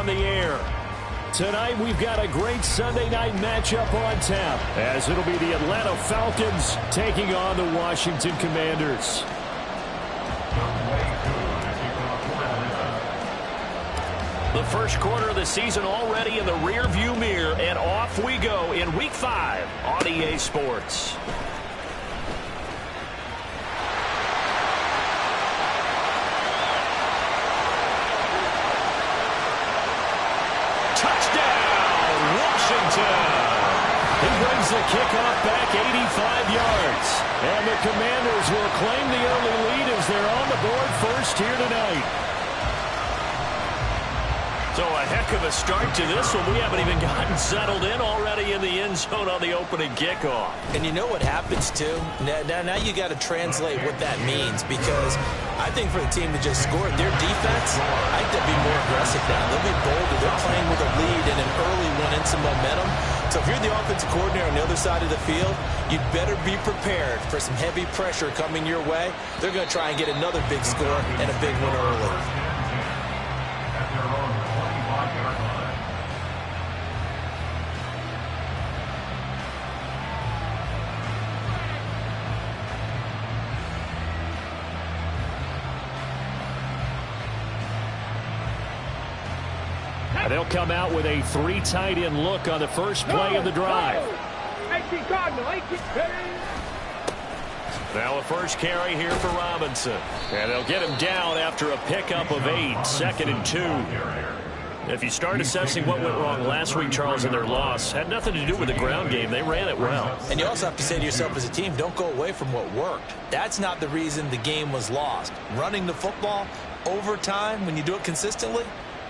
on the air. Tonight, we've got a great Sunday night matchup on tap, as it'll be the Atlanta Falcons taking on the Washington Commanders. The first quarter of the season already in the rearview mirror, and off we go in Week 5 on EA Sports. Touchdown, Washington! He brings the kickoff back 85 yards. And the Commanders will claim the early lead as they're on the board first here tonight. So a heck of a start to this one. We haven't even gotten settled in already in the end zone on the opening kickoff. And you know what happens, too? Now you got to translate what that means, because I think for the team to just score, their defense, I think they'll be more aggressive now. They'll be bolder. They're playing with a lead and an early one and some momentum. So if you're the offensive coordinator on the other side of the field, you'd better be prepared for some heavy pressure coming your way. They're going to try and get another big score and a big one early. They'll come out with a 3 tight end look on the first play of the drive. Now a first carry here for Robinson. And they'll get him down after a pickup of 8, 2nd and 2. If you start assessing what went wrong last week, Charles, in their loss, had nothing to do with the ground game. They ran it well. And you also have to say to yourself as a team, don't go away from what worked. That's not the reason the game was lost. Running the football over time, when you do it consistently,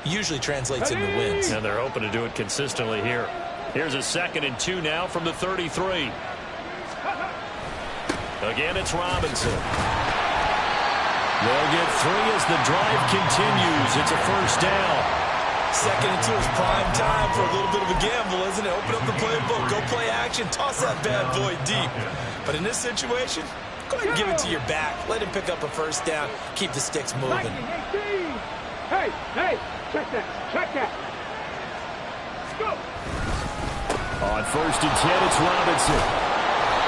usually translates into wins. And they're hoping to do it consistently here. Here's a 2nd and 2 now from the 33. Again, it's Robinson. They'll get 3 as the drive continues. It's a first down. 2nd and 2 is prime time for a little bit of a gamble, isn't it? Open up the playbook, go play action, toss that bad boy deep. But in this situation, go ahead and give it to your back. Let him pick up a first down. Keep the sticks moving. Hey, check that. Let's go. On 1st and 10, it's Robinson.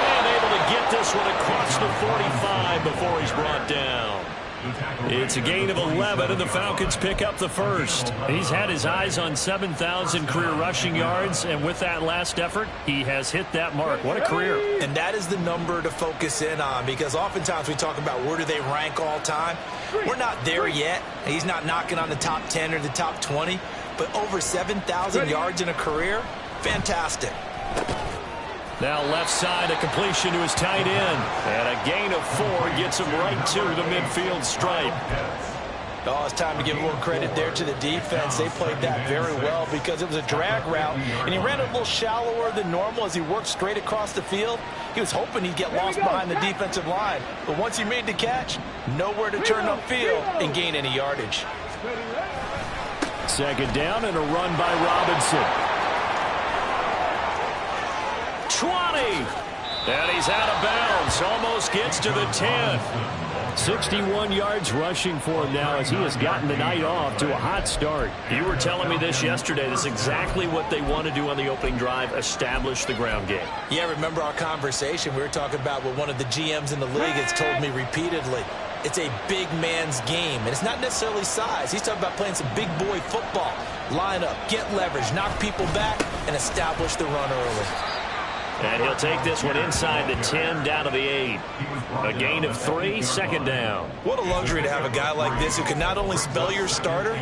And able to get this one across the 45 before he's brought down. It's a gain of 11, and the Falcons pick up the first. He's had his eyes on 7,000 career rushing yards, and with that last effort, he has hit that mark. What a career. And that is the number to focus in on, because oftentimes we talk about where do they rank all time. We're not there yet. He's not knocking on the top 10 or the top 20, but over 7,000 yards in a career, fantastic. Now left side, a completion to his tight end. And a gain of 4 gets him right to the midfield stripe. Oh, it's time to give a little credit there to the defense. They played that very well because it was a drag route, and he ran a little shallower than normal as he worked straight across the field. He was hoping he'd get lost behind the defensive line, but once he made the catch, nowhere to turn upfield and gain any yardage. 2nd down and a run by Robinson. 20. And he's out of bounds. Almost gets to the 10. 61 yards rushing for him now as he has gotten the night off to a hot start. You were telling me this yesterday. This is exactly what they want to do on the opening drive, establish the ground game. Yeah, remember our conversation? We were talking about what one of the GMs in the league has told me repeatedly. It's a big man's game, and it's not necessarily size. He's talking about playing some big boy football. Line up, get leverage, knock people back, and establish the run early. And he'll take this one inside the 10, down to the 8. A gain of 3, 2nd down. What a luxury to have a guy like this who can not only spell your starter,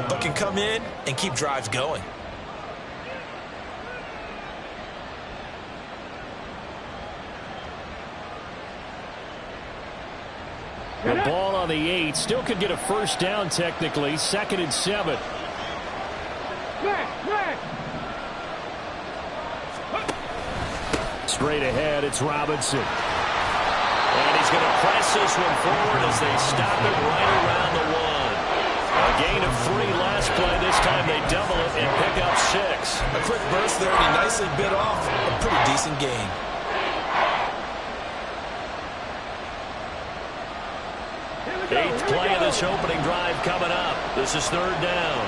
but can come in and keep drives going. The ball on the 8. Still could get a first down technically. 2nd and 7. Straight ahead, it's Robinson. And he's going to press this one forward as they stop it right around the 1. A gain of 3 last play. This time they double it and pick up 6. A quick burst there, and he nicely bit off a pretty decent gain. Eighth play of this opening drive coming up. This is 3rd down.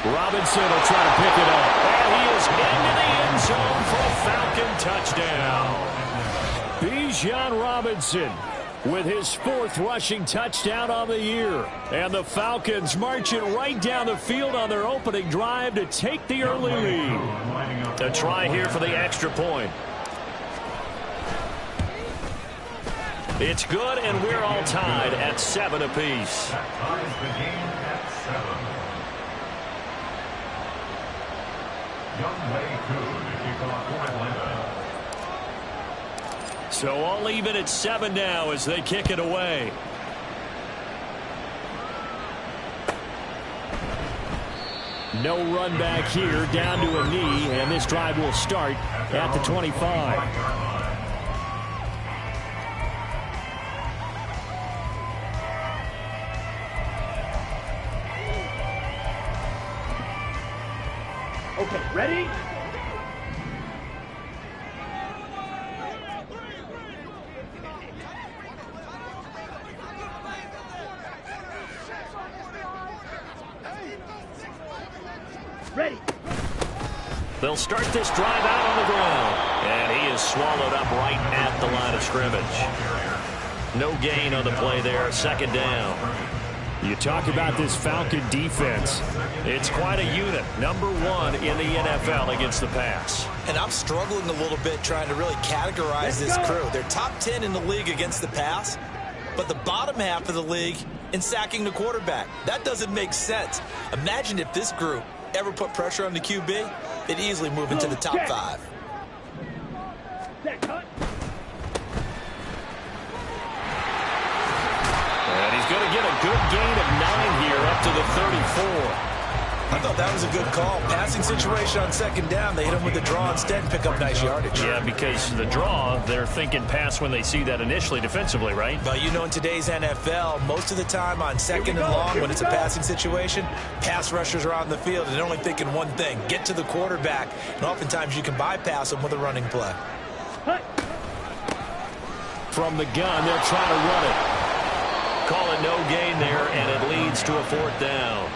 Robinson will try to pick it up. And he is into the end zone for a Falcon touchdown. Bijan Robinson with his 4th rushing touchdown on the year. And the Falcons marching right down the field on their opening drive to take the early lead. A try here for the extra point. It's good, and we're all tied at 7 apiece. That ties the game at 7. Young Wei Koo to kick off for Atlanta. So all even at 7 now as they kick it away. No run back here, down to a knee, and this drive will start at the 25. Okay, ready? Ready. They'll start this drive out on the ground. And he is swallowed up right at the line of scrimmage. No gain on the play there. 2nd down. You talk about this Falcon defense. It's quite a unit. Number 1 in the NFL against the pass. And I'm struggling a little bit trying to really categorize this crew. They're top 10 in the league against the pass, but the bottom half of the league in sacking the quarterback. That doesn't make sense. Imagine if this group ever put pressure on the QB, they'd easily move into the top 5. And he's going to get a good gain of 9 here up to the 34. I thought that was a good call. Passing situation on 2nd down. They hit him with the draw instead and pick up nice yardage. Yeah, because the draw, they're thinking pass when they see that initially defensively, right? But you know, in today's NFL, most of the time on 2nd and long, when it's a passing situation, pass rushers are on the field and they're only thinking one thing, get to the quarterback. And oftentimes you can bypass them with a running play. From the gun, they'll try to run it. Call it no gain there, and it leads to a 4th down.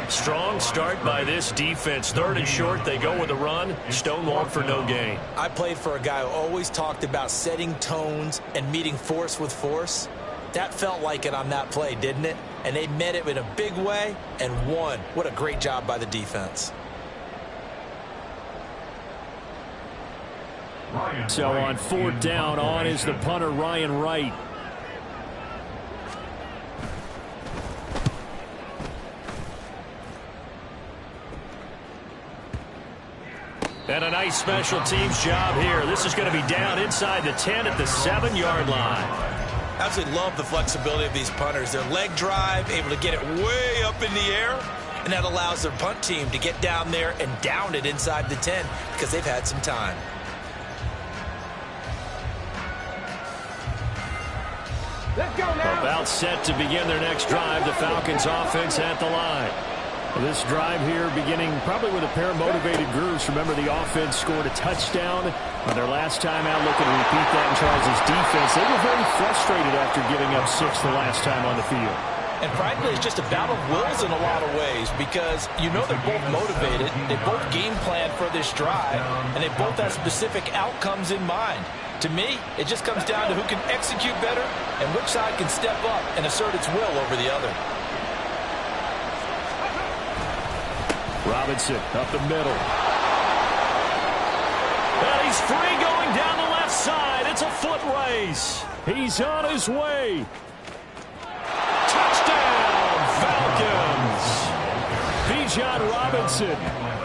Strong start by this defense. 3rd and short, they go with a run. Stonewalled for no gain. I played for a guy who always talked about setting tones and meeting force with force. That felt like it on that play, didn't it? And they met it in a big way and won. What a great job by the defense. So on 4th down, on is the punter, Ryan Wright. And a nice special teams job here. This is going to be down inside the 10 at the 7-yard line. Absolutely love the flexibility of these punters. Their leg drive, able to get it way up in the air, and that allows their punt team to get down there and down it inside the 10 because they've had some time. Let's go now. About set to begin their next drive. The Falcons offense at the line. This drive here beginning probably with a pair of motivated groups. Remember, the offense scored a touchdown on their last time out. Looking to repeat that in Charles' defense. They were very frustrated after giving up 6 the last time on the field. And frankly, it's just a battle of wills in a lot of ways because you know they're both motivated. They both game plan for this drive, and they both have specific outcomes in mind. To me, it just comes down to who can execute better and which side can step up and assert its will over the other. Robinson up the middle. And he's free going down the left side. It's a foot race. He's on his way. Touchdown, Falcons. Bijan Robinson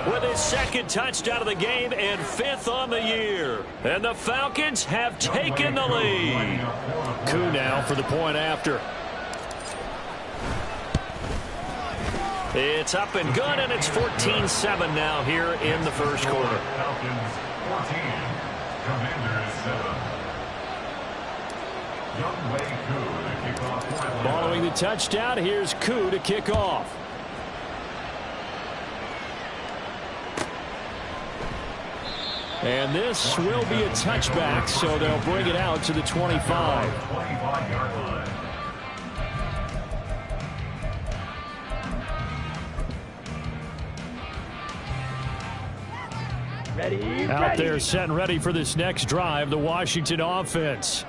with his 2nd touchdown of the game and 5th on the year. And the Falcons have taken the lead. Koo now for the point after. It's up and good, and it's 14-7 now here in the first quarter. Falcons 14, Commanders 7. Young Wei Koo to kick off for Atlanta. Following the touchdown, here's Koo to kick off. And this will be a touchback, so they'll bring it out to the 25. 25-yard line. Out there set and ready for this next drive, the Washington offense.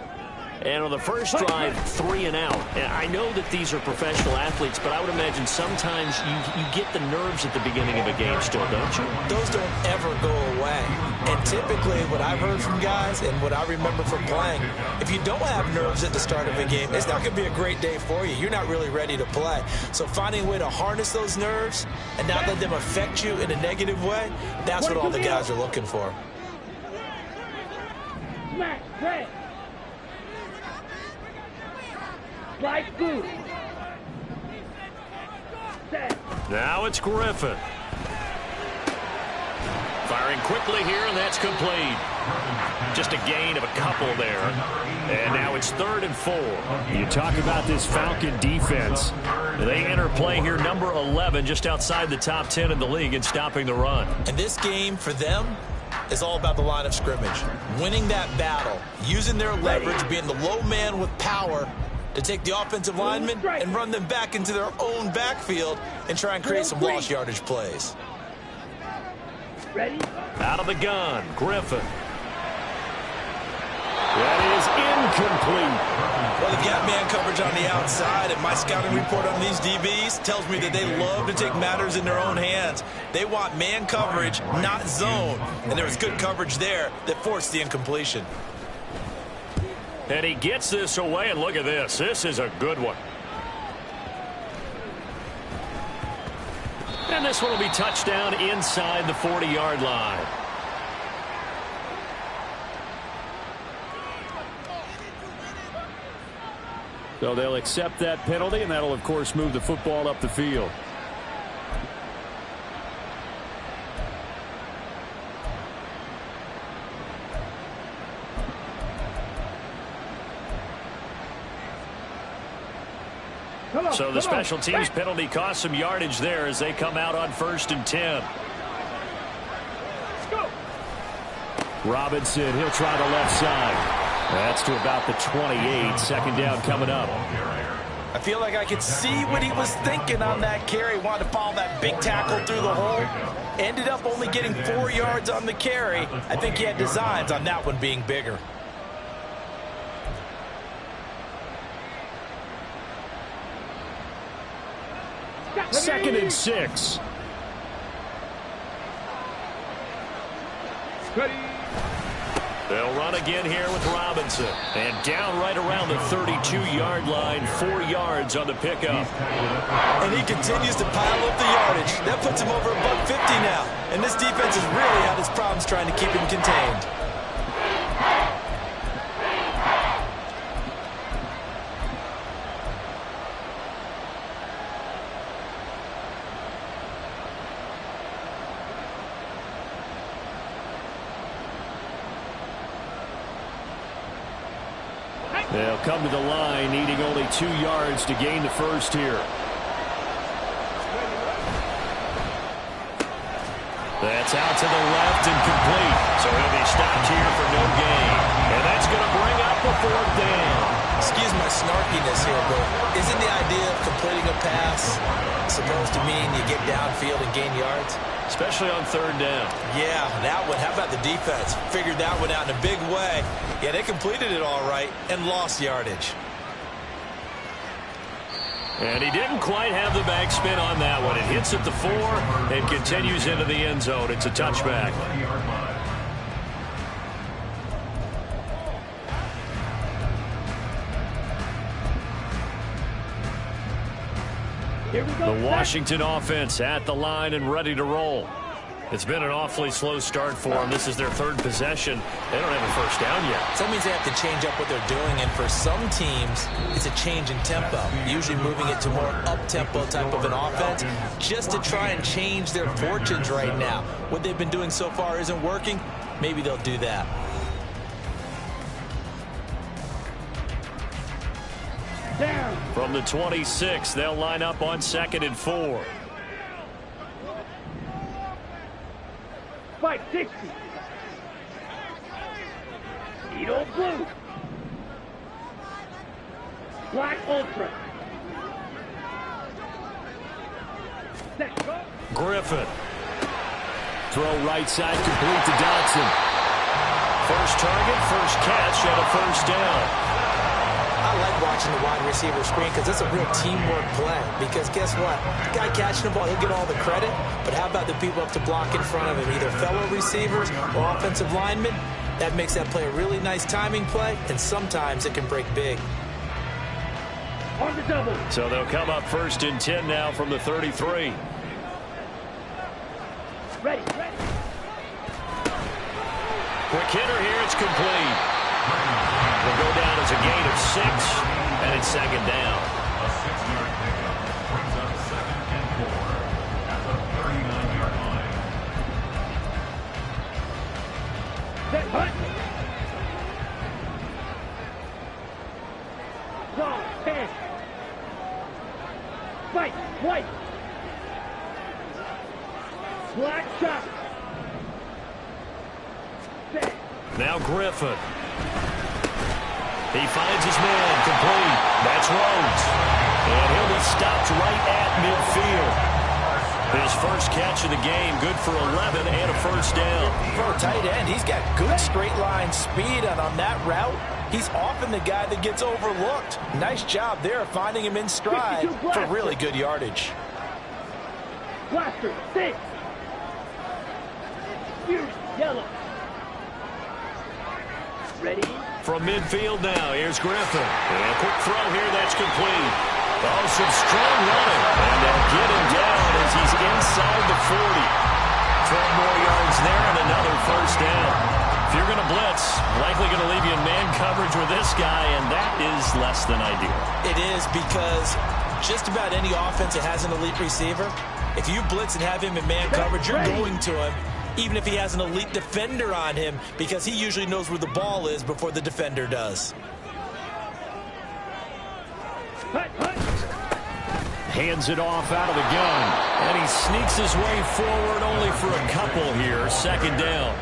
And on the first drive, 3 and out. And I know that these are professional athletes, but I would imagine sometimes you get the nerves at the beginning of a game still, don't you? Those don't ever go away. And typically what I've heard from guys and what I remember from playing, if you don't have nerves at the start of a game, it's not going to be a great day for you. You're not really ready to play. So finding a way to harness those nerves and not let them affect you in a negative way, that's what all the guys are looking for. Smash, press. Slide through. Set. Now it's Griffin. Firing quickly here, and that's complete. Just a gain of a couple there. And now it's 3rd and 4. You talk about this Falcon defense. They enter play here, number 11, just outside the top 10 in the league in stopping the run. And this game for them is all about the line of scrimmage. Winning that battle, using their leverage, being the low man with power to take the offensive linemen and run them back into their own backfield and try and create some lost yardage plays. Ready? Out of the gun, Griffin. That is incomplete. Well, they've got man coverage on the outside, and my scouting report on these DBs tells me that they love to take matters in their own hands. They want man coverage, not zone. And there was good coverage there that forced the incompletion. And he gets this away, and look at this. This is a good one. And this one will be touchdown inside the 40-yard line. So they'll accept that penalty, and that'll, of course, move the football up the field. So the special teams penalty cost some yardage there as they come out on 1st and 10. Let's go. Robinson, he'll try the left side. That's to about the 28. 2nd down coming up. I feel like I could see what he was thinking on that carry. Wanted to follow that big tackle through the hole. Ended up only getting 4 yards on the carry. I think he had designs on that one being bigger. Second and 6. Ready. They'll run again here with Robinson. And down right around the 32-yard line, 4 yards on the pickup. And he continues to pile up the yardage. That puts him over $150 now. And this defense has really had its problems trying to keep him contained. They'll come to the line, needing only 2 yards to gain the first here. That's out to the left and complete. So he'll be stopped here for no gain. And that's going to bring up a 4th down. Excuse my snarkiness here, but isn't the idea of completing a pass supposed to mean you get downfield and gain yards? Especially on 3rd down. Yeah, that one. How about the defense? Figured that one out in a big way. Yeah, they completed it all right and lost yardage. And he didn't quite have the backspin on that one. It hits at the 4 and continues into the end zone. It's a touchback. Here we go. The Washington offense at the line and ready to roll. It's been an awfully slow start for them. This is their 3rd possession. They don't have a first down yet. So that means they have to change up what they're doing, and for some teams, it's a change in tempo, usually moving it to more up-tempo type of an offense, just to try and change their fortunes right now. What they've been doing so far isn't working. Maybe they'll do that. Down. From the 26, they'll line up on 2nd and 4. Spike 60. Edo blue. Black ultra. Set. Go. Griffin. throw right side, complete to Dotson. First target, first catch, and a first down. I like watching the wide receiver screen because it's a real teamwork play. Because guess what? The guy catching the ball, he'll get all the credit. But how about the people up to block in front of him, either fellow receivers or offensive linemen? That makes that play a really nice timing play, and sometimes it can break big. On the double. So they'll come up 1st and 10 now from the 33. Ready. Quick hitter here, it's complete. Will go down as a gain of 6, and it's 2nd down. A 6-yard pickup brings up 2nd and 4 at the 39-yard line. Set, hunt. Zone, 10. Fight, white. Black shot. Set. Now Griffin. He finds his man, complete. That's Rhodes. And he'll be stopped right at midfield. His first catch of the game, good for 11 and a first down. For a tight end, he's got good straight line speed, and on that route, he's often the guy that gets overlooked. Nice job there of finding him in stride for really good yardage. Blaster, 6. Fuse, yellow. Ready? From midfield now, here's Griffin. And a quick throw here, that's complete. Oh, some strong running. And they'll get him down as he's inside the 40. 12 more yards there and another first down. If you're going to blitz, likely going to leave you in man coverage with this guy, and that is less than ideal. It is, because just about any offense that has an elite receiver, if you blitz and have him in man coverage, you're going to him, even if he has an elite defender on him, because he usually knows where the ball is before the defender does. Hands it off out of the gun, and he sneaks his way forward only for a couple here. 2nd down.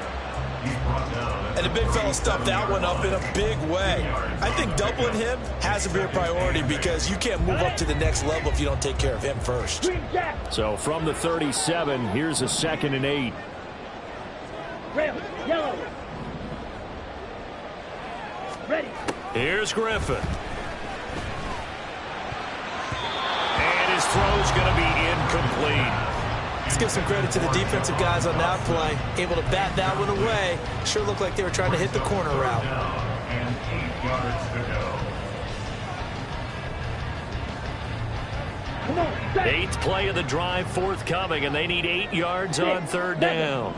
And the big fella stuffed that one up in a big way. I think doubling him has to be a priority, because you can't move up to the next level if you don't take care of him first. So from the 37, here's a 2nd and 8. Red, yellow. Ready. Here's Griffin. And his throw's going to be incomplete. Let's give some credit to the defensive guys on that play. Able to bat that one away. Sure looked like they were trying to hit the corner route. And 8 yards to go. Come on, set. 8th play of the drive forthcoming, and they need 8 yards on 3rd down.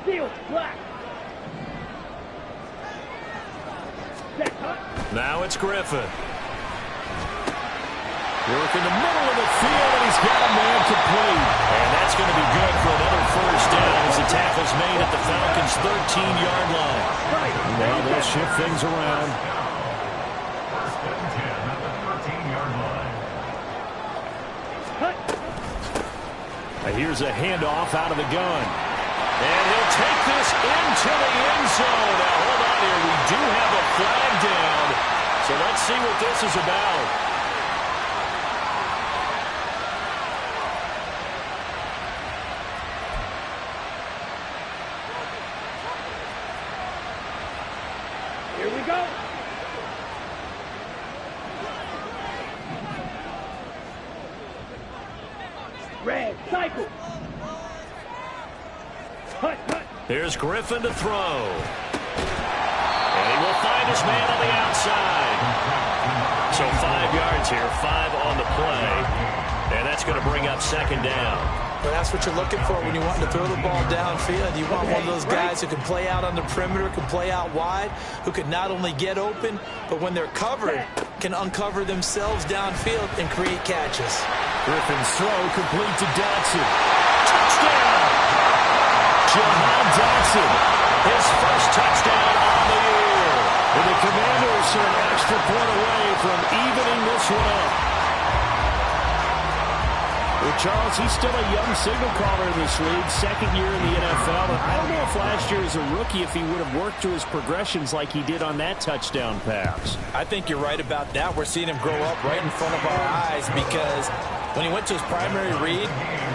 Steel, black. Set, hunt. Now it's Griffin. Work in the middle of the field, and he's got a man complete. And that's going to be good for another first down as the tackle's made at the Falcons' 13-yard line. Now they'll shift things around. 1st and 10 at the 13-yard line. Here's a handoff out of the gun. And he'll take this into the end zone. Now, hold on here. We do have a flag down. So let's see what this is about. Here we go. Red, cycle. Hut. Here's Griffin to throw. And he will find his man on the outside. So 5 yards here, 5 on the play. And that's going to bring up 2nd down. Well, that's what you're looking for when you want to throw the ball downfield. You want one of those guys who can play out on the perimeter, can play out wide, who can not only get open, but when they're covered, can uncover themselves downfield and create catches. Griffin's throw complete to Dotson. Touchdown! Jahan Dotson, his first touchdown on the year. And the Commanders are an extra point away from evening this one up. Well, Charles, he's still a young signal caller in this league, 2nd year in the NFL. And I don't know if last year as a rookie, if he would have worked through his progressions like he did on that touchdown pass. I think you're right about that. We're seeing him grow up right in front of our eyes, because When he went to his primary read,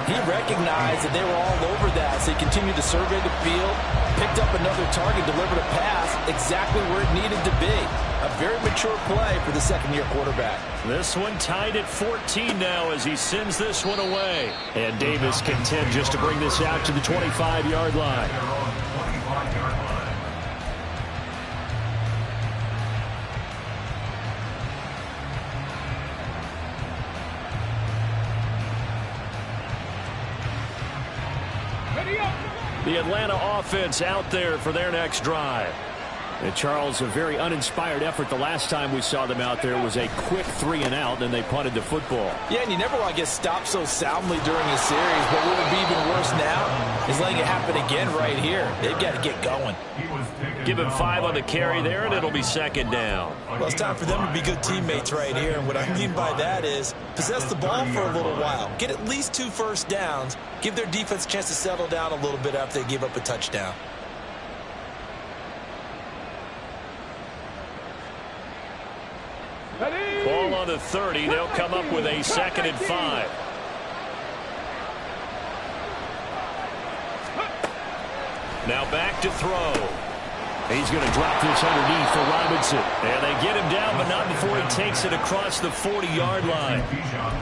he recognized that they were all over that, so he continued to survey the field, picked up another target, delivered a pass exactly where it needed to be. A very mature play for the second-year quarterback. This one tied at 14 now as he sends this one away. And Davis content just to bring this out to the 25-yard line. The Atlanta offense out there for their next drive. And Charles, a very uninspired effort. The last time we saw them out there was a quick 3-and-out, and they punted the football. Yeah, and you never want to get stopped so soundly during a series, but what would be even worse now is letting it happen again right here. They've got to get going. Give him 5 on the carry there, and it'll be second down. Well, it's time for them to be good teammates right here, and what I mean by that is possess the ball for a little while, get at least 2 first downs, give their defense a chance to settle down a little bit after they give up a touchdown. Ball on the 30. They'll come up with a 2nd and 5. Now back to throw. He's going to drop this underneath for Robinson. And they get him down, but not before he takes it across the 40-yard line.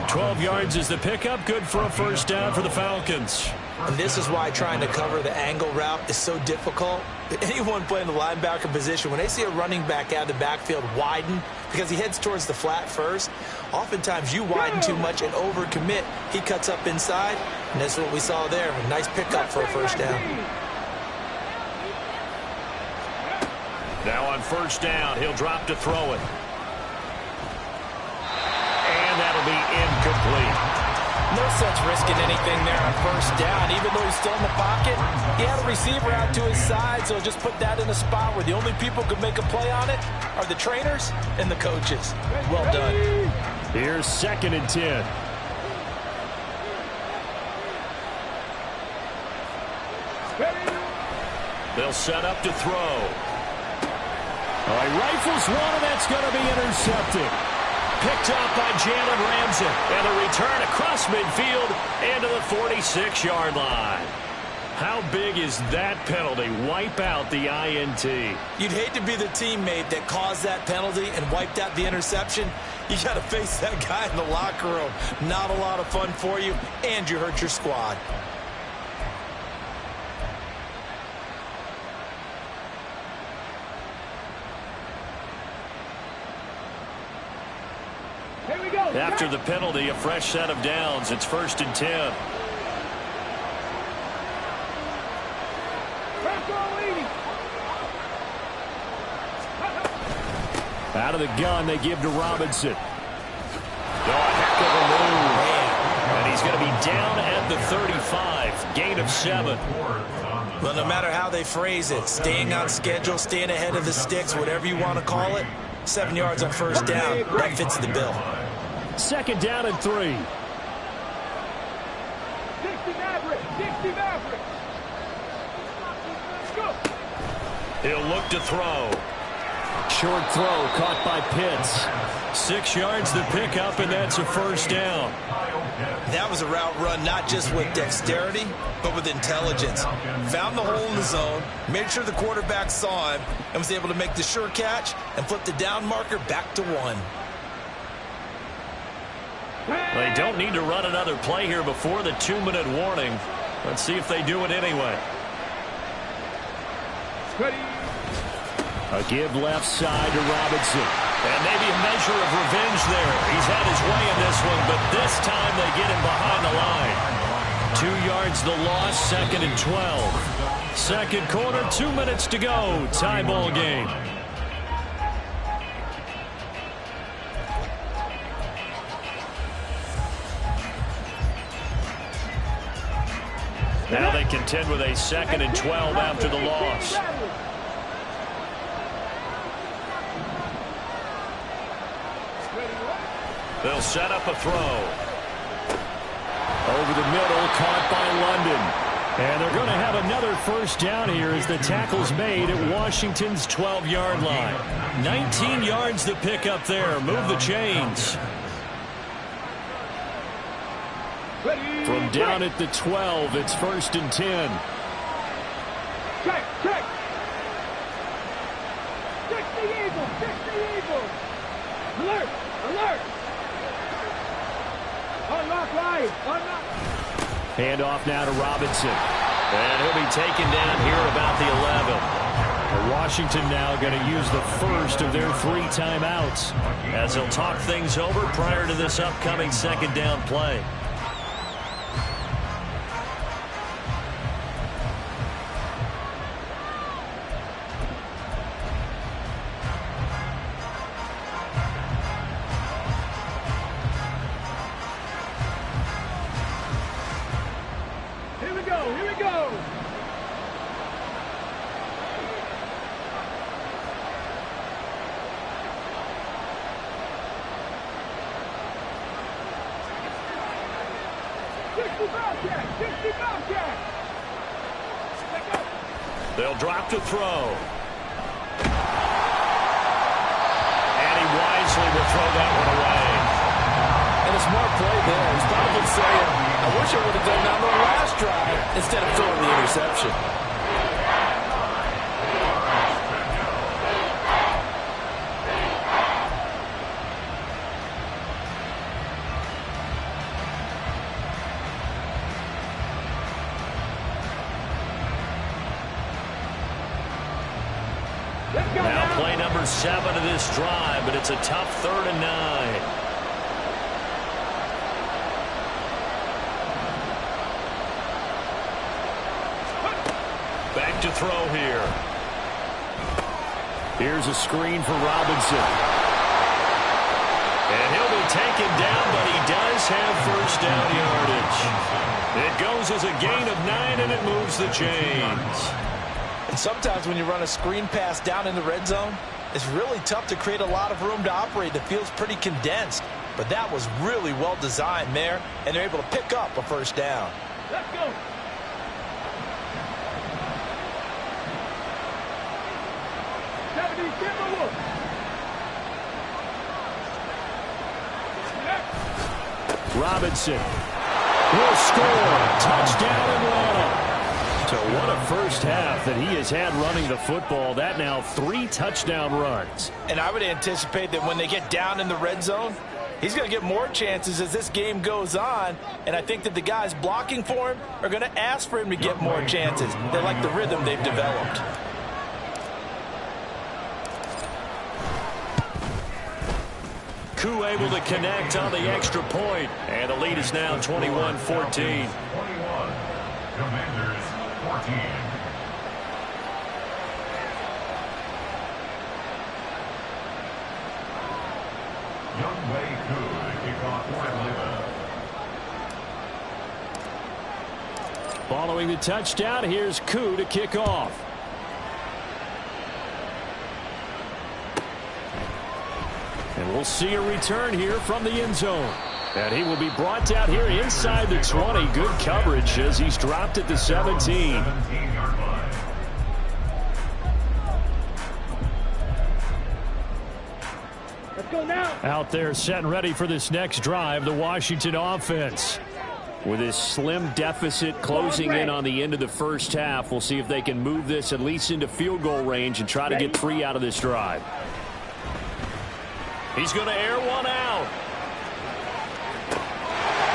12 yards is the pickup. Good for a first down for the Falcons. And this is why trying to cover the angle route is so difficult. Anyone playing the linebacker position, when they see a running back out of the backfield widen because he heads towards the flat first, oftentimes you widen too much and overcommit. He cuts up inside, and that's what we saw there. A nice pickup for a first down. Now on first down, he'll drop to throw it. And that'll be incomplete. No sense risking anything there on first down. Even though he's still in the pocket, he had a receiver out to his side, so just put that in a spot where the only people who can make a play on it are the trainers and the coaches. Well done. Here's 2nd and 10. They'll set up to throw. All right, rifles one, and that's going to be intercepted. Picked up by Jalen Ramsey. And a return across midfield and to the 46-yard line. How big is that penalty? Wipe out the INT. You'd hate to be the teammate that caused that penalty and wiped out the interception. You got to face that guy in the locker room. Not a lot of fun for you, and you hurt your squad. After the penalty, a fresh set of downs. It's 1st and 10. Out of the gun, they give to Robinson. Oh, a heck of a move. And he's going to be down at the 35. Gain of 7. Well, no matter how they phrase it, staying on schedule, staying ahead of the sticks, whatever you want to call it, 7 yards on first down, that fits the bill. 2nd down and 3. 60 Maverick. 60 Maverick. Let's go. He'll look to throw. Short throw caught by Pitts. 6 yards to pick up, and that's a first down. That was a route run not just with dexterity, but with intelligence. Found the hole in the zone, made sure the quarterback saw him, and was able to make the sure catch and flip the down marker back to 1. They don't need to run another play here before the 2-minute warning. Let's see if they do it anyway. A give left side to Robinson. And maybe a measure of revenge there. He's had his way in this one, but this time they get him behind the line. 2 yards the loss, 2nd and 12. Second quarter, 2 minutes to go. Tie ball game. Now they contend with a 2nd and 12 after the loss. They'll set up a throw. Over the middle, caught by London. And they're going to have another first down here as the tackle's made at Washington's 12-yard line. 19 yards to pick up there. Move the chains. From down at the 12, it's 1st and 10. Check, check. Check the Eagles, check the Eagles. Alert, alert. Unlock right, unlock. Handoff now to Robinson. And he'll be taken down here about the 11. Washington now going to use the first of their 3 timeouts as they'll talk things over prior to this upcoming 2nd down play. Here we go, here we go. They'll drop to throw. And he wisely will throw that one away. And a smart play there. He's probably saying, I wish I would have done that on the last drive instead of throwing the interception. Now play number 7 of this drive, but it's a tough 3rd and 9. Back to throw here. Here's a screen for Robinson. And he'll be taken down, but he does have 1st down yardage. It goes as a gain of 9, and it moves the chains. And sometimes when you run a screen pass down in the red zone, it's really tough to create a lot of room to operate. The field's pretty condensed. But that was really well designed there, and they're able to pick up a 1st down. Let's go. Robinson will score. Touchdown, Atlanta. So what a first half that he has had running the football. That now 3 touchdown runs. And I would anticipate that when they get down in the red zone, he's going to get more chances as this game goes on. And I think that the guys blocking for him are going to ask for him to get more chances. They like the rhythm they've developed. Koo able to connect on the extra point. And the lead is now 21-14. 21. Commanders 14. Younghoe Koo to kick off for Atlanta. Following the touchdown, here's Koo to kick off. And we'll see a return here from the end zone. And he will be brought down here inside the 20. Good coverage as he's dropped at the 17. 17-yard line. Let's go now. Out there set and ready for this next drive, the Washington offense. With his slim deficit closing in on the end of the first half, we'll see if they can move this at least into field goal range and try to get 3 out of this drive. He's going to air one out.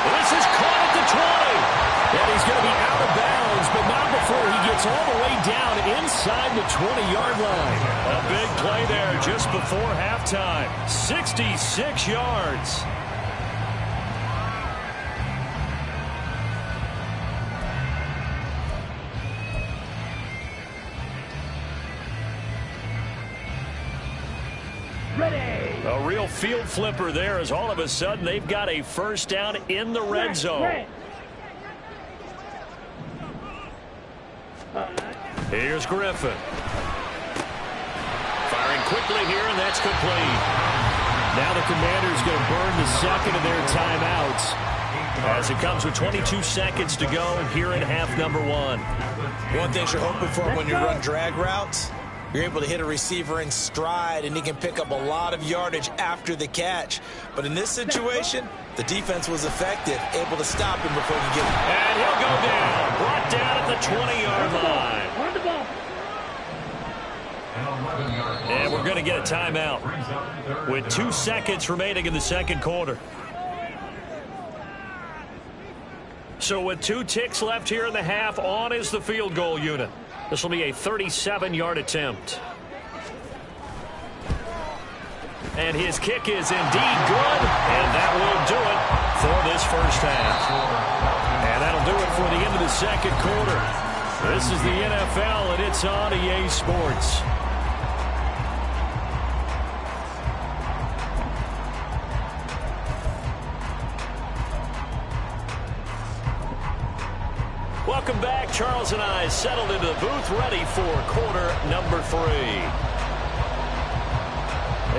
This is caught at the 20. And he's going to be out of bounds, but not before he gets all the way down inside the 20-yard line. A big play there just before halftime. 66 yards. A real field flipper there as all of a sudden they've got a first down in the red zone. Here's Griffin. Firing quickly here, and that's complete. Now the Commanders going to burn the second of their timeouts as it comes with 22 seconds to go here in half number 1. One thing you're hoping for when you run drag routes You're able to hit a receiver in stride, and he can pick up a lot of yardage after the catch. But in this situation, the defense was effective, able to stop him before he get him. And he'll go down. Brought down at the 20-yard line. On the ball. And we're going to get a timeout with 2 seconds remaining in the second quarter. So with 2 ticks left here in the half, on is the field goal unit. This will be a 37-yard attempt. And his kick is indeed good, and that will do it for this first half. And that'll do it for the end of the second quarter. This is the NFL, and it's on EA Sports. Welcome back. Charles and I settled into the booth, ready for quarter number 3.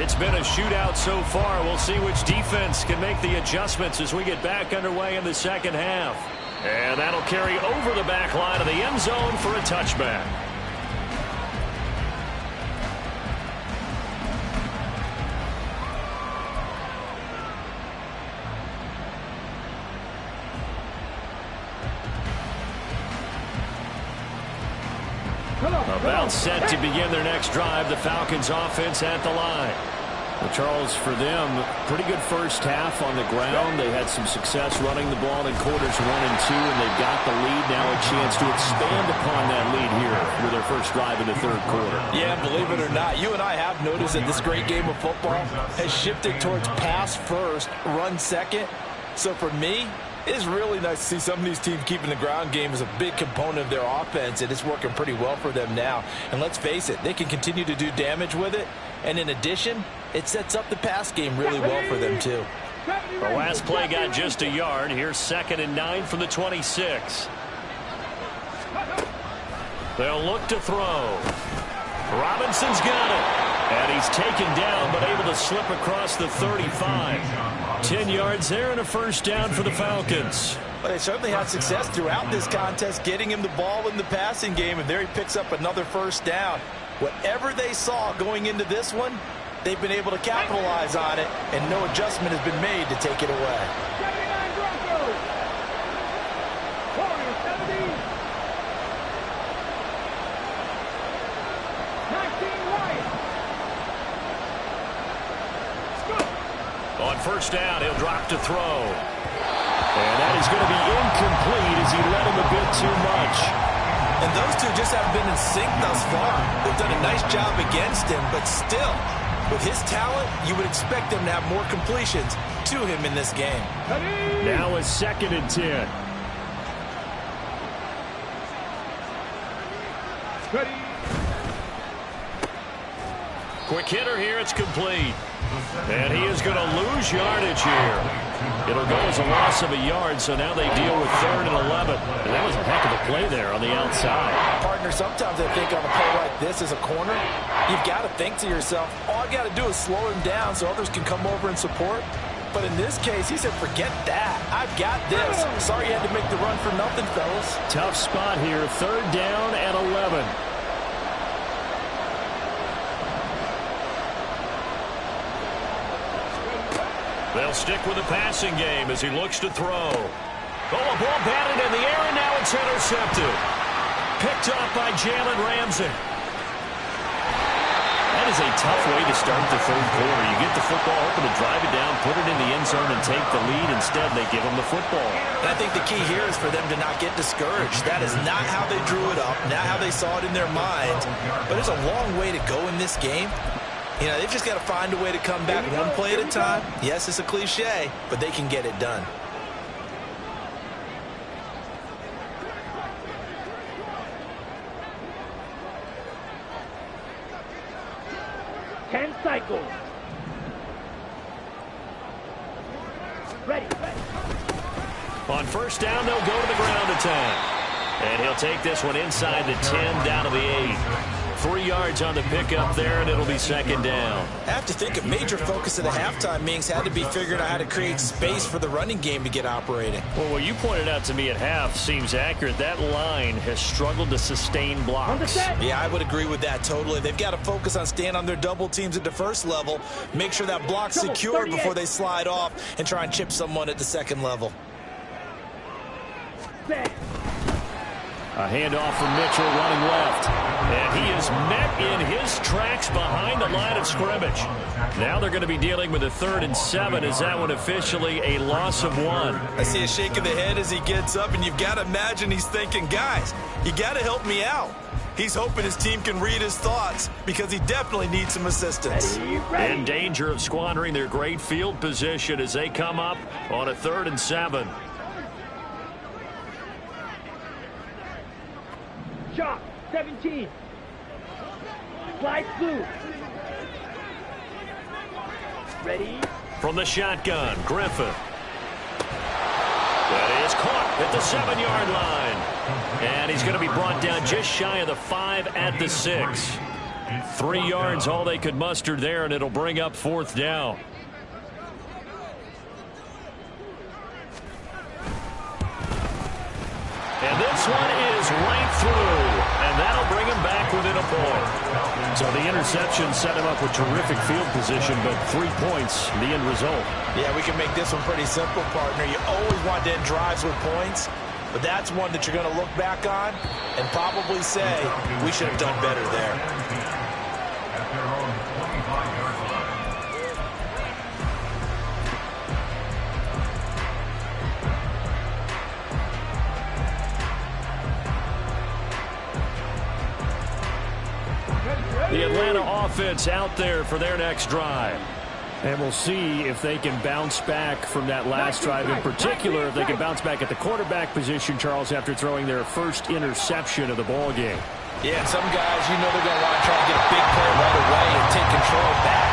It's been a shootout so far. We'll see which defense can make the adjustments as we get back underway in the second half. And that'll carry over the back line of the end zone for a touchback. About set to begin their next drive, the Falcons offense at the line. Well, Charles, for them, pretty good first half on the ground. They had some success running the ball in quarters 1 and 2, and they've got the lead. Now a chance to expand upon that lead here with their first drive in the third quarter. Yeah, believe it or not, you and I have noticed that this great game of football has shifted towards pass first, run second. So for me, it's really nice to see some of these teams keeping the ground game as a big component of their offense, and it's working pretty well for them now. And let's face it, they can continue to do damage with it. And in addition, it sets up the pass game really well for them, too. The last play got just a yard. Here's 2nd and 9 from the 26. They'll look to throw. Robinson's got it. And he's taken down, but able to slip across the 35. 10 yards there and a first down for the Falcons. Well, they certainly had success throughout this contest, getting him the ball in the passing game, and there he picks up another first down. Whatever they saw going into this one, they've been able to capitalize on it, and no adjustment has been made to take it away. 79 Broncos. Warriors 70. 19 Lions. On first down, he'll drop to throw. And that is going to be incomplete as he led him a bit too much. And those two just haven't been in sync thus far. They've done a nice job against him, but still, with his talent, you would expect them to have more completions to him in this game. Now a 2nd and 10. Ready. Quick hitter here, it's complete. And he is going to lose yardage here. It'll go as a loss of a yard, so now they deal with 3rd and 11. And that was a heck of a play there on the outside. Partner, sometimes I think on a play like this as a corner, you've got to think to yourself, all I got to do is slow him down so others can come over and support. But in this case, he said, forget that. I've got this. Sorry you had to make the run for nothing, fellas. Tough spot here, 3rd down and 11. They'll stick with the passing game as he looks to throw. Oh, a ball batted in the air, and now it's intercepted. Picked off by Jalen Ramsey. That is a tough way to start the third quarter. You get the football, hoping to drive it down, put it in the end zone, and take the lead. Instead, they give him the football. And I think the key here is for them to not get discouraged. That is not how they drew it up, not how they saw it in their minds. But there's a long way to go in this game. You know, they've just got to find a way to come back one play at a time. Yes, it's a cliche, but they can get it done. Ten cycles. Ready. On first down, they'll go to the ground attack. And he'll take this one inside the 10, down to the 8. 3 yards on the pickup there, and it'll be second down. I have to think a major focus of the halftime meetings had to be figuring out how to create space for the running game to get operating. Well, what you pointed out to me at half seems accurate. That line has struggled to sustain blocks. Yeah, I would agree with that totally. They've got to focus on staying on their double teams at the first level, make sure that block's secured before they slide off and try and chip someone at the second level. A handoff from Mitchell running left. And he is met in his tracks behind the line of scrimmage. Now they're going to be dealing with a 3rd and 7. Is that one officially a loss of 1? I see a shake of the head as he gets up, and you've got to imagine he's thinking, guys, you got to help me out. He's hoping his team can read his thoughts because he definitely needs some assistance. In danger of squandering their great field position as they come up on a 3rd and 7. Shot, 17. Slide blue. Ready? From the shotgun, Griffin. That is caught at the 7-yard line. And he's going to be brought down just shy of the 5 at the 6. 3 yards all they could muster there, and it'll bring up 4th down. And this one is right through, and that'll bring him back within a point. So the interception set him up with terrific field position, but 3 points, the end result. Yeah, we can make this one pretty simple, partner. You always want to end drives with points, but that's one that you're going to look back on and probably say, we should have done better there. At their own 25-yard line. The Atlanta offense out there for their next drive. And we'll see if they can bounce back from that last drive. In particular, if they can bounce back at the quarterback position, Charles, after throwing their first interception of the ball game. Yeah, and some guys, you know they're going to want to try to get a big play right away and take control back.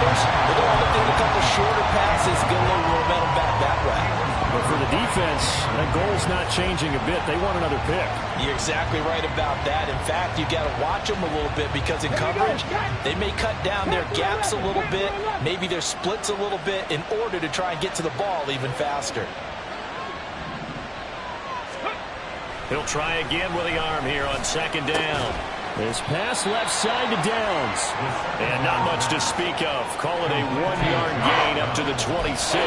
Others, they're going to look at a couple shorter passes, get a little momentum back that way. But for the defense, that goal's not changing a bit. They want another pick. You're exactly right about that. In fact, you got to watch them a little bit because in coverage, they may cut down their gaps a little bit, maybe their splits a little bit in order to try and get to the ball even faster. He'll try again with the arm here on 2nd down. This pass left side to Downs. And not much to speak of. Call it a 1-yard gain up to the 26.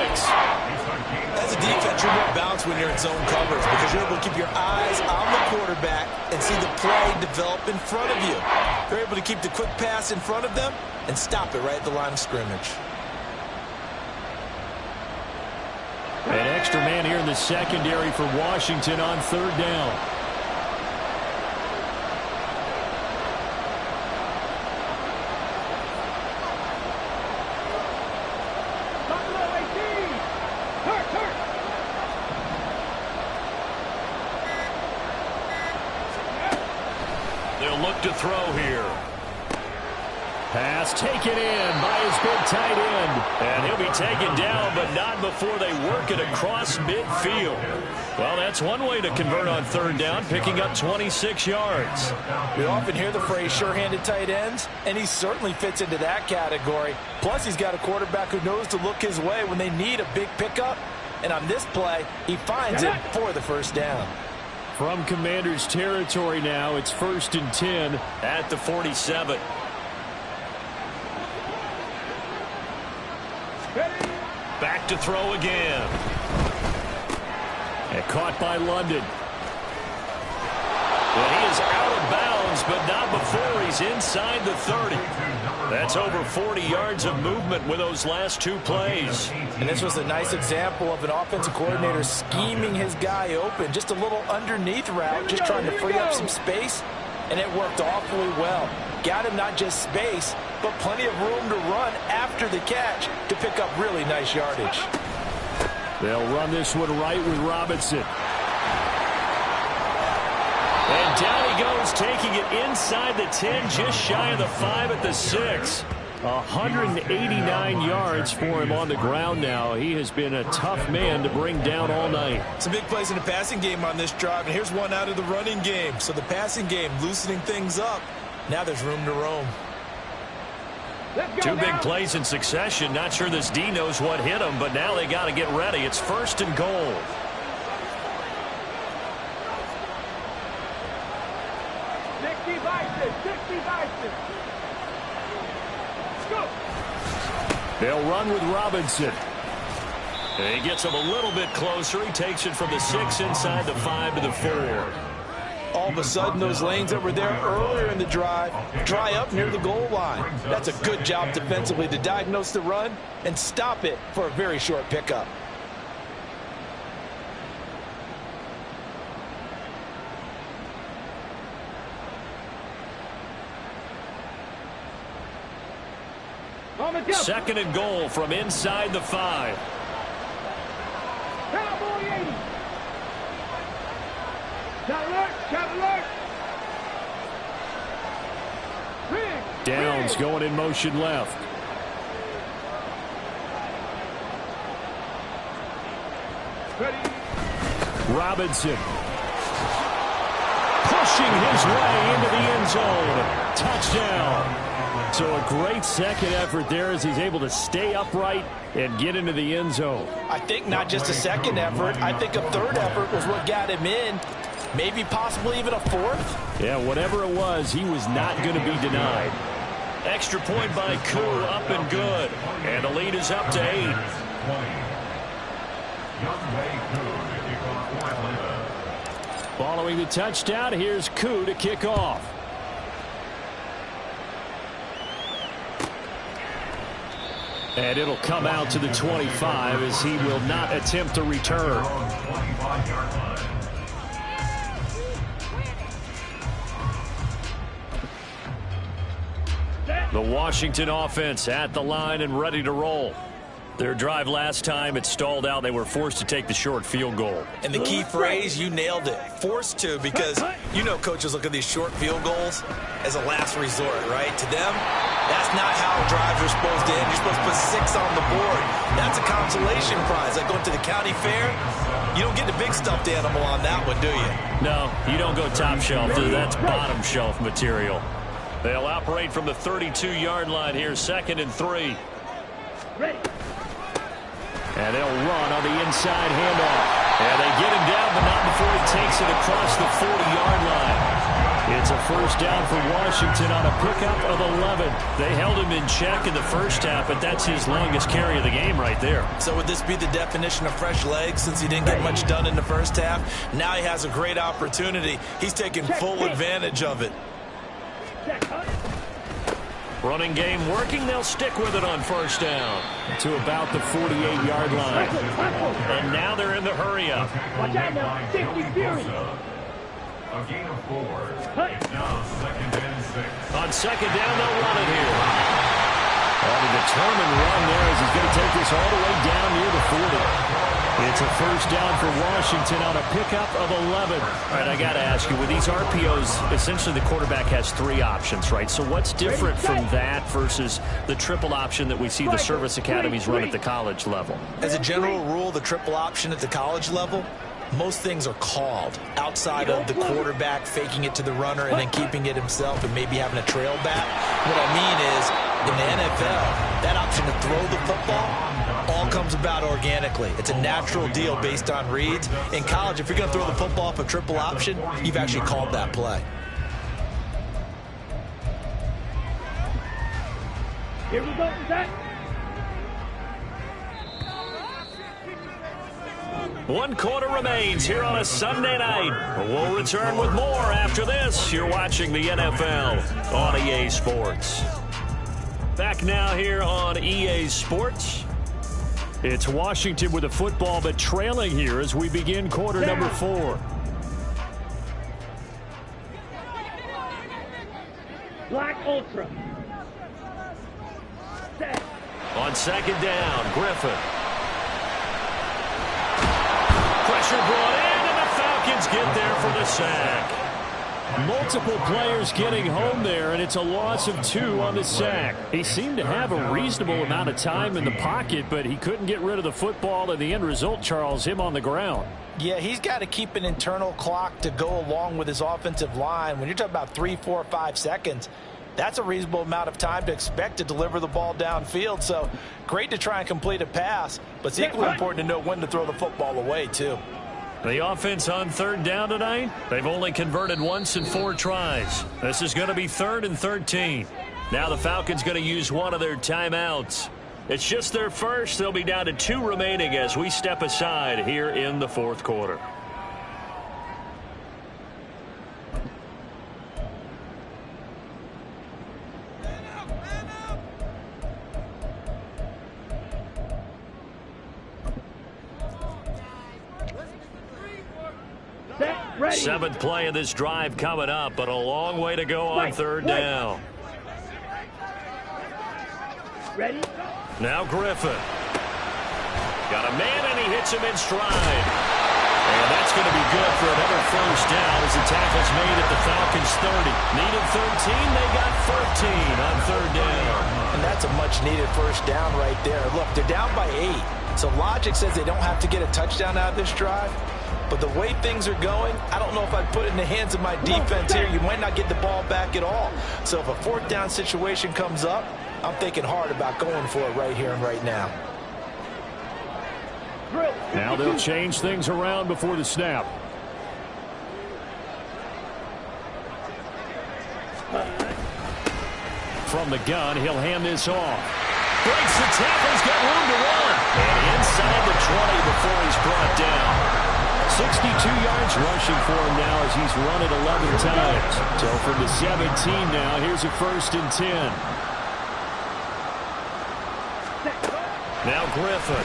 As a defense, you're more balanced when you're in zone coverage because you're able to keep your eyes on the quarterback and see the play develop in front of you. You're able to keep the quick pass in front of them and stop it right at the line of scrimmage. An extra man here in the secondary for Washington on 3rd down. They'll look to throw here. Pass taken in by his big tight end. And he'll be taken down, but not before they work it across midfield. Well, that's one way to convert on 3rd down, picking up 26 yards. We often hear the phrase sure-handed tight ends, and he certainly fits into that category. Plus, he's got a quarterback who knows to look his way when they need a big pickup. And on this play, he finds it for the 1st down. From Commanders territory now, it's 1st and 10 at the 47. Back to throw again. And caught by London. And he is out of bounds, but not before he's inside the 30. That's over 40 yards of movement with those last 2 plays. And this was a nice example of an offensive coordinator scheming his guy open. Just a little underneath route, just trying to free up some space, and it worked awfully well. Got him not just space, but plenty of room to run after the catch to pick up really nice yardage. They'll run this one right with Robinson. And down he goes, taking it inside the 10, just shy of the 5 at the 6. 189 yards for him on the ground now. He has been a tough man to bring down all night. Some big plays in the passing game on this drive, and here's one out of the running game. So the passing game loosening things up. Now there's room to roam. Let's go Two big now. plays in succession. Not sure this D knows what hit him, but now they got to get ready. It's 1st and goal. They'll run with Robinson. And he gets him a little bit closer. He takes it from the 6 inside the 5 to the 4. All of a sudden, those lanes that were there earlier in the drive dry up near the goal line. That's a good job defensively to diagnose the run and stop it for a very short pickup. Second and goal from inside the 5. Cowboy 80. Shot alert, shot alert. Downs going in motion left. Ready. Robinson. Pushing his way into the end zone. Touchdown. So a great second effort there as he's able to stay upright and get into the end zone. I think not just a second effort. I think a third effort was what got him in. Maybe possibly even a fourth. Yeah, whatever it was, he was not going to be denied. Extra point by Koo, up and good. And the lead is up to 8. Following the touchdown, here's Koo to kick off. And it'll come out to the 25 as he will not attempt to return. The Washington offense at the line and ready to roll. Their drive last time, it stalled out. They were forced to take the short field goal. And the key phrase, you nailed it. Forced to, because you know coaches look at these short field goals as a last resort, right? To them, that's not how drives are supposed to end. You're supposed to put 6 on the board. That's a consolation prize. Like going to the county fair, you don't get the big stuffed animal on that one, do you? No, you don't go top shelf. That's bottom shelf material. They'll operate from the 32-yard line here, 2nd and 3. Ready. And they'll run on the inside handoff. And they get him down, but not before he takes it across the 40-yard line. It's a first down for Washington on a pickup of 11. They held him in check in the first half, but that's his longest carry of the game right there. So would this be the definition of fresh legs since he didn't get much done in the first half? Now he has a great opportunity. He's taking full advantage of it. Running game working. They'll stick with it on first down to about the 48-yard line. And now they're in the hurry-up. Watch out now. 50 Fury. A gain of 4. It's now 2nd and 6. On second down, they'll run it here. And a determined run there as he's going to take this all the way down near the 40. It's a first down for Washington on a pickup of 11. All right, I got to ask you, with these RPOs, essentially the quarterback has 3 options, right? So what's different from that versus the triple option that we see the service academies run at the college level? As a general rule, the triple option at the college level, most things are called outside of the quarterback faking it to the runner and then keeping it himself and maybe having a trail back. What I mean is, in the NFL, that option to throw the football all comes about organically. It's a natural deal based on reads. In college, if you're going to throw the football off a triple option, you've actually called that play. Here we go, Zach. One quarter remains here on a Sunday night. We'll return with more after this. You're watching the NFL on EA Sports. Back now here on EA Sports. It's Washington with the football, but trailing here as we begin quarter number 4. Black Ultra. Set. On second down, Griffin. Pressure brought in, and the Falcons get there for the sack. Multiple players getting home there, and it's a loss of 2 on the sack. He seemed to have a reasonable amount of time in the pocket, but he couldn't get rid of the football, and the end result, Charles, him on the ground. Yeah, he's got to keep an internal clock to go along with his offensive line. When you're talking about 3, 4, 5 seconds, that's a reasonable amount of time to expect to deliver the ball downfield. So great to try and complete a pass, but it's equally important to know when to throw the football away, too. The offense on third down tonight, they've only converted once in 4 tries. This is going to be 3rd and 13. Now the Falcons going to use one of their timeouts. It's just their first. They'll be down to 2 remaining as we step aside here in the 4th quarter. Seventh play of this drive coming up, but a long way to go on third down. Ready? Now Griffin. Got a man, and he hits him in stride. And that's going to be good for another first down as the tackle's made at the Falcons' 30. Needed 13, they got 13 on third down. And that's a much-needed first down right there. Look, they're down by 8, so logic says they don't have to get a touchdown out of this drive. But the way things are going, I don't know if I'd put it in the hands of my defense here. You might not get the ball back at all. So if a 4th down situation comes up, I'm thinking hard about going for it right here and right now. Now they'll change things around before the snap. From the gun, he'll hand this off. Breaks the tackle, he's got room to run. And inside the 20 before he's brought down. 62 yards rushing for him now as he's run it 11 times. So from the 17 now, here's a 1st and 10. Now Griffin.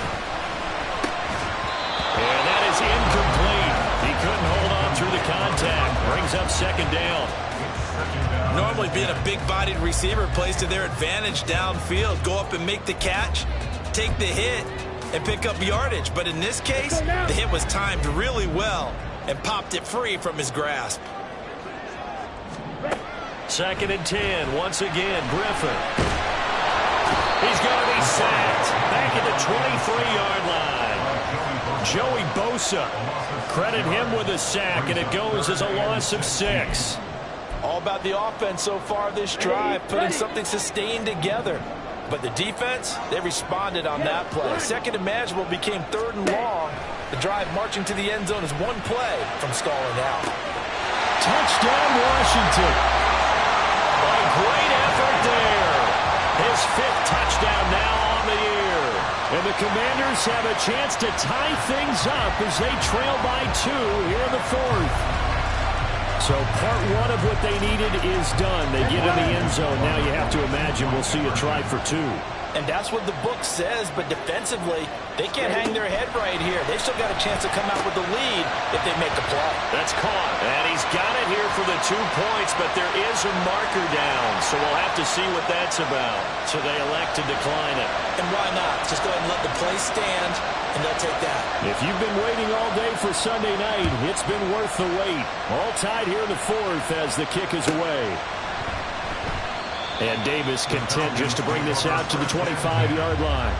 And that is incomplete. He couldn't hold on through the contact. Brings up 2nd down. Normally being a big-bodied receiver plays to their advantage downfield. Go up and make the catch, take the hit, and pick up yardage. But in this case, the hit was timed really well and popped it free from his grasp. 2nd and 10. Once again, Griffin. He's going to be sacked. Back at the 23-yard line. Joey Bosa. Credit him with a sack, and it goes as a loss of 6. All about the offense so far this drive, putting something sustained together. But the defense, they responded on that play. 2nd and manageable became 3rd and long. The drive marching to the end zone is 1 play from stalling out. Touchdown, Washington. A great effort there. His 5th touchdown now on the year. And the Commanders have a chance to tie things up as they trail by 2 here in the 4th. So part 1 of what they needed is done. They get in the end zone. Now you have to imagine we'll see a try for 2. And that's what the book says, but defensively, they can't hang their head right here. They've still got a chance to come out with the lead if they make a play. That's caught. And he's got it here for the 2 points, but there is a marker down. So we'll have to see what that's about. So they elect to decline it. And why not? Just go ahead and let the play stand, and they'll take that. If you've been waiting all day for Sunday night, it's been worth the wait. All tied here in the 4th as the kick is away. And Davis content just to bring this out to the 25-yard line.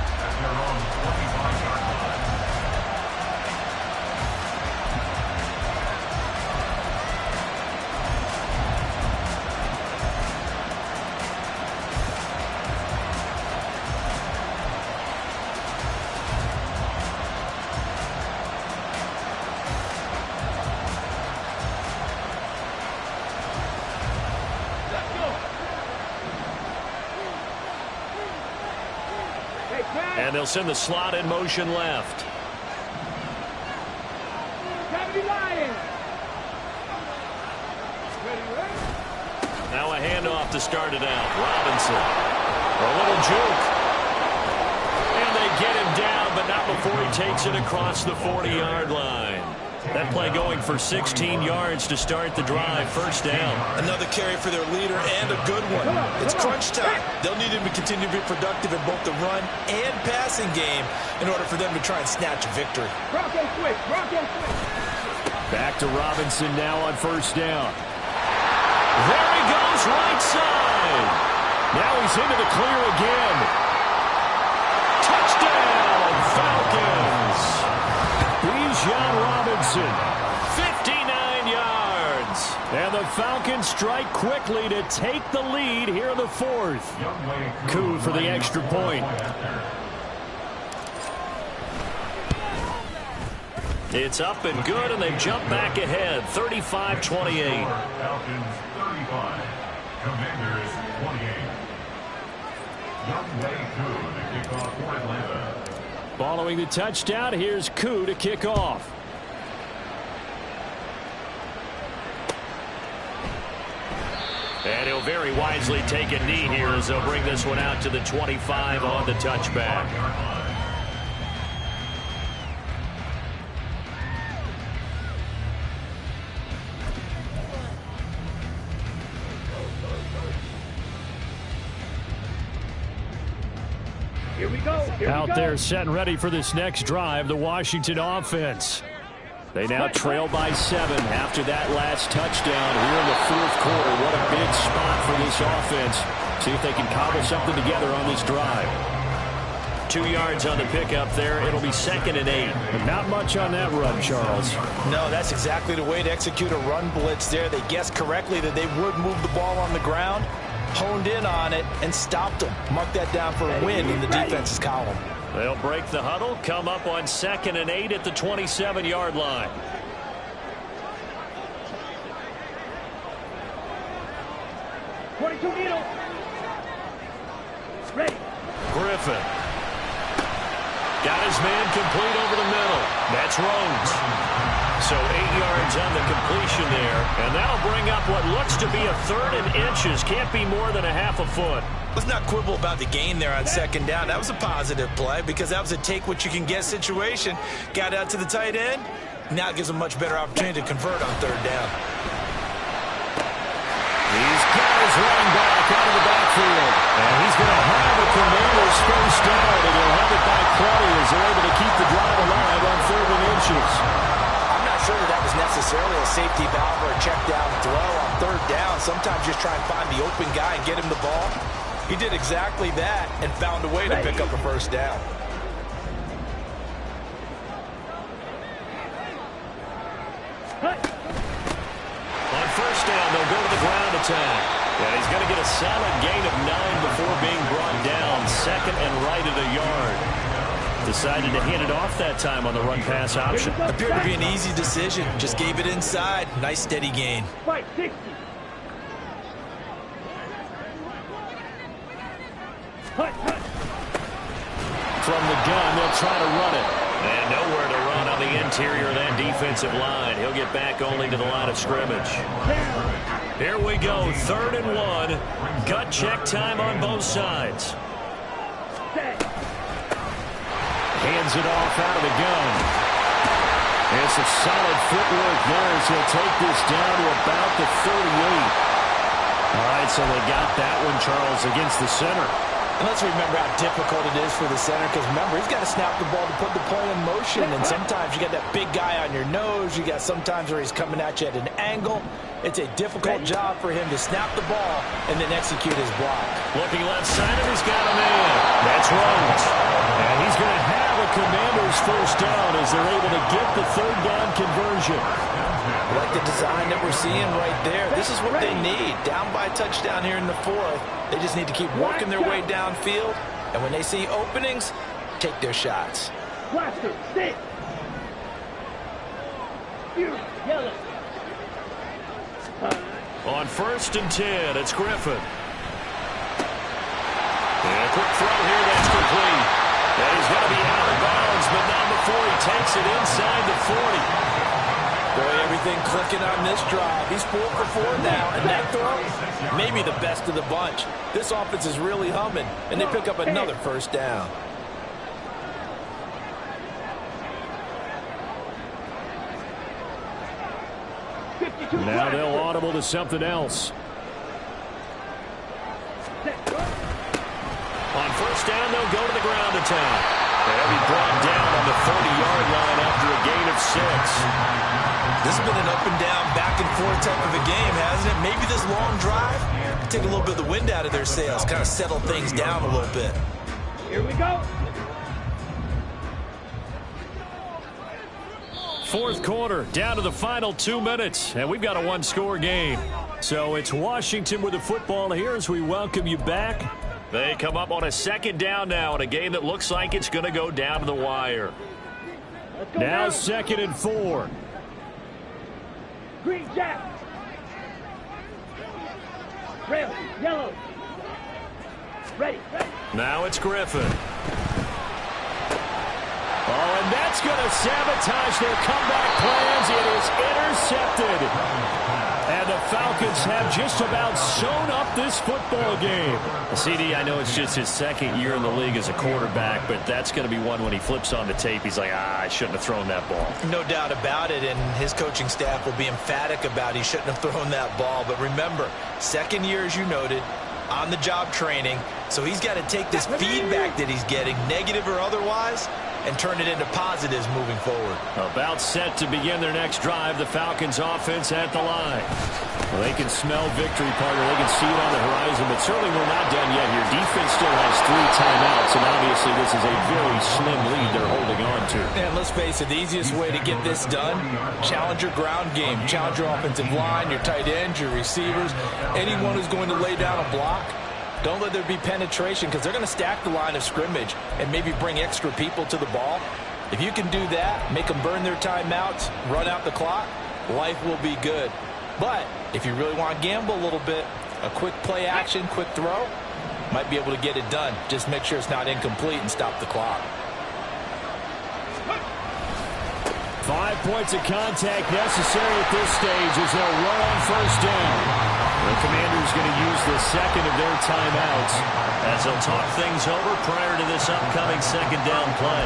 And they'll send the slot in motion left. Now a handoff to start it out. Robinson. A little juke. And they get him down, but not before he takes it across the 40-yard line. That play going for 16 yards to start the drive. 1st down. Another carry for their leader and a good one. It's crunch time. They'll need him to continue to be productive in both the run and passing game in order for them to try and snatch a victory. Back to Robinson now on 1st down. There he goes, right side. Now he's into the clear again. Touchdown, Falcons. Bijan Robinson quite quickly to take the lead here in the fourth. Koo for the extra point. It's up and good, and they jump back ahead, 35-28. Falcons 35, Commanders 28. Younghoe Koo to kick off for Atlanta. Following the touchdown, here's Koo to kick off. And he'll very wisely take a knee here as they'll bring this one out to the 25 on the touchback. Here we go. Out there set and ready for this next drive, the Washington offense. They now trail by 7 after that last touchdown here in the fourth quarter. What a big spot for this offense. See if they can cobble something together on this drive. 2 yards on the pickup there. It'll be 2nd and 8. But not much on that run, Charles. No, that's exactly the way to execute a run blitz there. They guessed correctly that they would move the ball on the ground, honed in on it, and stopped them. Mark that down for a win in the defense's column. They'll break the huddle, come up on 2nd and 8 at the 27-yard line. Needle. Ready. Griffin. Got his man complete over the middle. That's Rhodes. So 8 yards on the completion there. And that'll bring up what looks to be a 3rd and inches. Can't be more than a half a foot. Let's not quibble about the gain there on 2nd down. That was a positive play because that was a take-what-you-can-get situation. Got out to the tight end. Now it gives them a much better opportunity to convert on 3rd down. He's got his running back out of the backfield. And he's going to have a Commanders first down. And he'll have it by 20 as they're able to keep the drive alive on 3rd and inches. I'm not sure that was necessarily a safety valve or a check down throw on 3rd down. Sometimes just try and find the open guy and get him the ball. He did exactly that and found a way to pick up a first down. On 1st down, they'll go to the ground attack. And he's going to get a solid gain of 9 before being brought down. 2nd and right at a yard. Decided to hand it off that time on the run-pass option. Appeared to be an easy decision. Just gave it inside. Nice steady gain. Fight 60. From the gun, they'll try to run it. And nowhere to run on the interior of that defensive line. He'll get back only to the line of scrimmage. Here we go, 3rd and 1. Gut check time on both sides. Hands it off out of the gun. And some solid footwork there as he'll take this down to about the 38. All right, so they got that one, Charles, against the center. And let's remember how difficult it is for the center, because remember, he's got to snap the ball to put the play in motion, and sometimes you got that big guy on your nose. You got sometimes where he's coming at you at an angle. It's a difficult job for him to snap the ball and then execute his block. Looking left side, and he's got a man. That's Rhodes. And he's going to have a Commanders first down as they're able to get the 3rd down conversion. I like the design that we're seeing right there. This is what they need. Down by a touchdown here in the 4th. They just need to keep working their way downfield. And when they see openings, take their shots. Blaster, stick. Yellow. On 1st and 10, it's Griffin. And a quick throw here, that's complete. And he's going to be out of bounds, but not before he takes it inside the 40. Boy, everything clicking on this drive. He's 4 for 4 now, and that throw, maybe the best of the bunch. This offense is really humming, and they pick up another first down. Now they'll audible to something else. On 1st down, they'll go to the ground attack. They'll be brought down on the 30-yard line after a gain of 6. This has been an up-and-down, back-and-forth type of a game, hasn't it? Maybe this long drive take a little bit of the wind out of their sails, kind of settle things down a little bit. Here we go. 4th quarter, down to the final 2 minutes, and we've got a 1-score game. So it's Washington with the football here as we welcome you back. They come up on a second down now in a game that looks like it's going to go down to the wire. Now 2nd and 4. Green Jack. Red, yellow. Ready. Now it's Griffin. Oh, and that's going to sabotage their comeback plans. It is intercepted. And the Falcons have just about sewn up this football game. CD, I know it's just his 2nd year in the league as a quarterback, but that's going to be one when he flips on the tape. He's like, I shouldn't have thrown that ball. No doubt about it, and his coaching staff will be emphatic about he shouldn't have thrown that ball. But remember, 2nd year, as you noted, on-the-job training, so he's got to take this feedback that he's getting, negative or otherwise, and turn it into positives moving forward. About set to begin their next drive, the Falcons offense at the line. Well, they can smell victory, partner. They can see it on the horizon, but certainly we're not done yet here. Defense still has 3 timeouts, and obviously this is a very slim lead they're holding on to. And let's face it, the easiest way to get this done, challenge your ground game. Challenge your offensive line, your tight ends, your receivers, anyone who's going to lay down a block. Don't let there be penetration because they're going to stack the line of scrimmage and maybe bring extra people to the ball. If you can do that, make them burn their timeouts, run out the clock, life will be good. But if you really want to gamble a little bit, a quick play action, quick throw, might be able to get it done. Just make sure it's not incomplete and stop the clock. 5 points of contact necessary at this stage as they'll run on 1st down. The Commanders going to use the 2nd of their timeouts as they'll talk things over prior to this upcoming 2nd down play.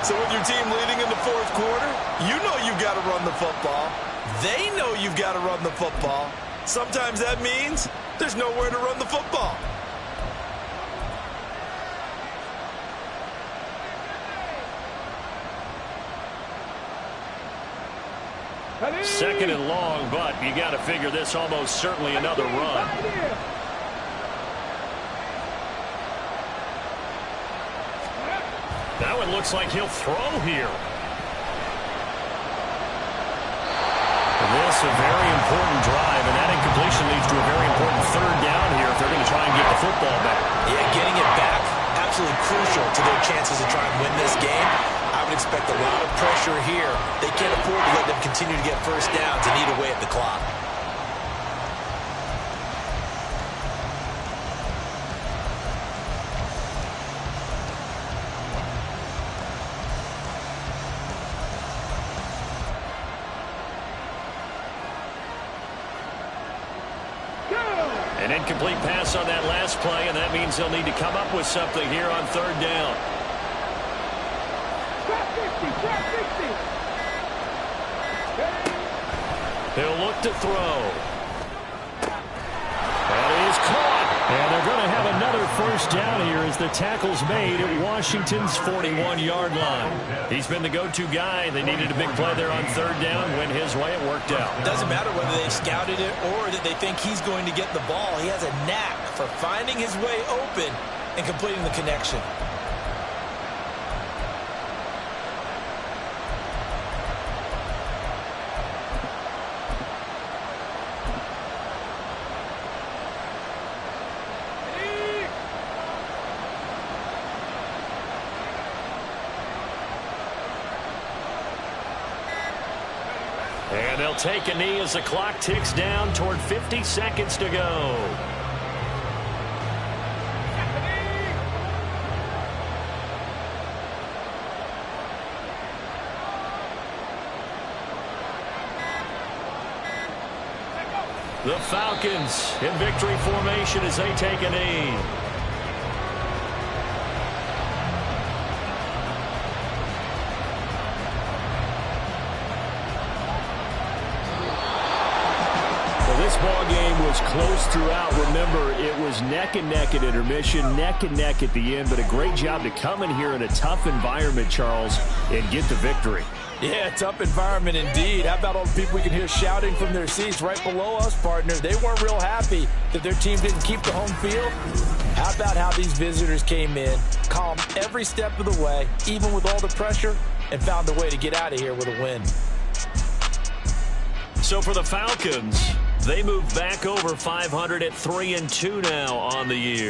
So with your team leading in the 4th quarter, you know you've got to run the football. They know you've got to run the football. Sometimes that means there's nowhere to run the football. Second and long, but you got to figure this almost certainly another run. Now it looks like he'll throw here. This a very important drive, and that incompletion leads to a very important 3rd down here if they're going to try and get the football back. Yeah, getting it back, absolutely crucial to their chances to try and win this game. I would expect a lot of pressure here. They can't afford to let them continue to get 1st downs and eat away at the clock. An incomplete pass on that last play, and that means they'll need to come up with something here on 3rd down. They'll look to throw. That is caught. And they're going to have another 1st down here as the tackle's made at Washington's 41-yard line. He's been the go-to guy. They needed a big play there on 3rd down. Went his way. It worked out. Doesn't matter whether they scouted it or that they think he's going to get the ball. He has a knack for finding his way open and completing the connection. And they'll take a knee as the clock ticks down toward 50 seconds to go. The Falcons in victory formation as they take a knee. This ball game was close throughout. Remember, it was neck and neck at intermission, neck and neck at the end, but a great job to come in here in a tough environment, Charles, and get the victory. Yeah, tough environment indeed. How about all the people we can hear shouting from their seats right below us, partner? They weren't real happy that their team didn't keep the home field. How about how these visitors came in, calm every step of the way, even with all the pressure, and found a way to get out of here with a win. So for the Falcons, They move back over 500 at 3-2 now on the year.